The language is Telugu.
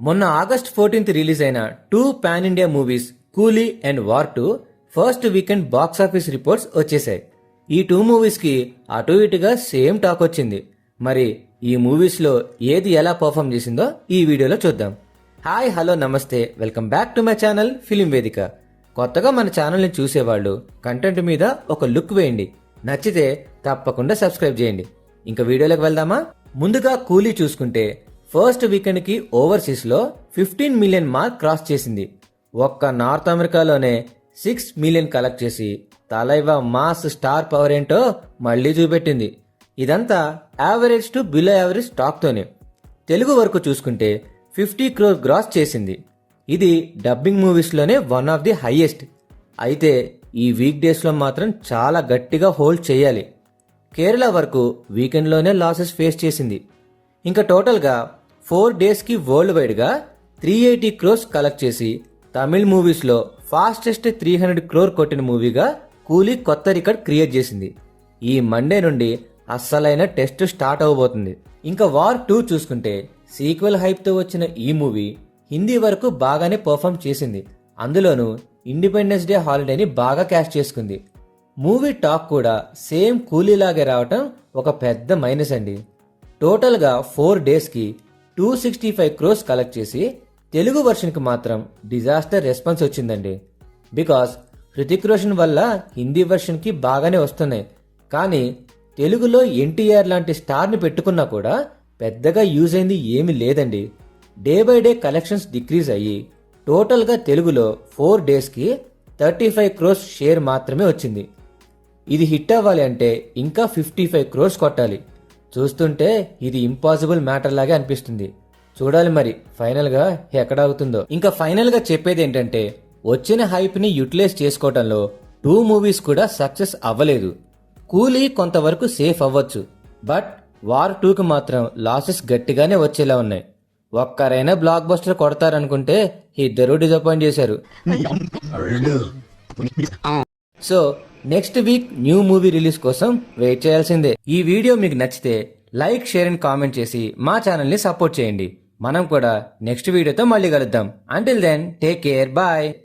మొన్న ఆగస్ట్ 14th రిలీజ్ అయిన 2 పాన్ ఇండియా మూవీస్ కూలీ and war 2 first weekend box office reports వచ్చేసాయి. ఈ 2 మూవీస్ కి అటు ఇటుగా సేమ్ టాక్ వచ్చింది. మరి ఈ మూవీస్ లో ఏది ఎలా పర్ఫామ్ చేసిందో ఈ వీడియోలో చూద్దాం. హాయ్ హలో నమస్తే, welcome back to my channel film వేదిక. కొత్తగా మన ఛానల్ని చూసేవాళ్ళు కంటెంట్ మీద ఒక లుక్ వేయండి, నచ్చితే తప్పకుండా సబ్స్క్రైబ్ చేయండి. ఇంకా వీడియోలోకి వెళ్దామా? ముందుగా కూలీ చూసుకుంటే ఫస్ట్ వీకెండ్ కి ఓవర్సీస్ లో 15 మిలియన్ మార్క్ క్రాస్ చేసింది. ఒక్క నార్త్ అమెరికాలోనే 6 మిలియన్ కలెక్ట్ చేసి తలైవా మాస్ స్టార్ పవర్ ఏంటో మళ్లీ చూపెట్టింది. ఇదంతా average to below average talk తోనే. తెలుగు వరకు చూసుకుంటే 50 crore గ్రాస్ చేసింది. ఇది డబ్బింగ్ మూవీస్ లోనే వన్ ఆఫ్ ది హైయెస్ట్. అయితే ఈ వీక్ డేస్ లో మాత్రం చాలా గట్టిగా హోల్డ్ చేయాలి. కేరళ వరకు వీకెండ్ లోనే లాసెస్ ఫేస్ చేసింది. ఇంకా టోటల్ గా 4 days కి వరల్డ్ వైడ్ గా 380 crores కలెక్ట్ చేసి తమిళ్ మూవీస్ లో ఫాస్టెస్ట్ 300 crore కొట్టిన మూవీగా కూలీ కొత్త రికార్డ్ క్రియేట్ చేసింది. ఈ మండే నుండి అస్సలైన టెస్ట్ స్టార్ట్ అవబోతుంది. ఇంకా వార్ 2 చూసుకుంటే సీక్వెల్ హైప్ తో వచ్చిన ఈ మూవీ హిందీ వరకు బాగానే పర్ఫామ్ చేసింది. అందులోనూ ఇండిపెండెన్స్ డే హాలిడేని బాగా క్యాష్ చేసుకుంది. మూవీ టాక్ కూడా సేమ్ కూలీలాగే రావటం ఒక పెద్ద మైనస్ అండి. టోటల్ గా 4 days కి 265 crores కలెక్ట్ చేసి తెలుగు వర్షన్ కి మాత్రం డిజాస్టర్ రెస్పాన్స్ వచ్చిందండి. బికాస్ హృతిక్ రోషన్ వల్ల హిందీ వర్షన్ కి బాగానే వస్తున్నాయి, కానీ తెలుగులో ఎన్టీఆర్ లాంటి స్టార్ ని పెట్టుకున్నా కూడా పెద్దగా యూజ్ అయింది ఏమీ లేదండి. Day by day collections decrease అయ్యి టోటల్ గా తెలుగులో 4 days కి 35 crores షేర్ మాత్రమే వచ్చింది. ఇది హిట్ అవ్వాలి అంటే ఇంకా 55 crores కొట్టాలి. చూస్తుంటే ఇది ఇంపాసిబుల్ మ్యాటర్ లాగే అనిపిస్తుంది. చూడాలి మరి ఫైనల్ గా ఎక్కడ అవుతుందో. ఇంకా ఫైనల్ గా చెప్పేది ఏంటంటే వచ్చిన హైప్ ని యూటిలైజ్ చేసుకోవటంలో 2 మూవీస్ కూడా సక్సెస్ అవ్వలేదు. కూలీ కొంతవరకు సేఫ్ అవ్వచ్చు, బట్ వార్ 2 కి మాత్రం లాసెస్ గట్టిగానే వచ్చేలా ఉన్నాయి. ఒక్కరైనా బ్లాక్ బస్టర్ కొడతారనుకుంటే ఇద్దరు డిసప్పాయింట్ చేశారు. So next week new movie release కోసం వెయిట్ చేయాల్సిందే. ఈ వీడియో మీకు నచ్చితే లైక్, షేర్ అండ్ కామెంట్ చేసి మా ఛానల్ ని సపోర్ట్ చేయండి. మనం కూడా నెక్స్ట్ వీడియోతో మళ్ళీ కలుద్దాం. Until then take care, bye.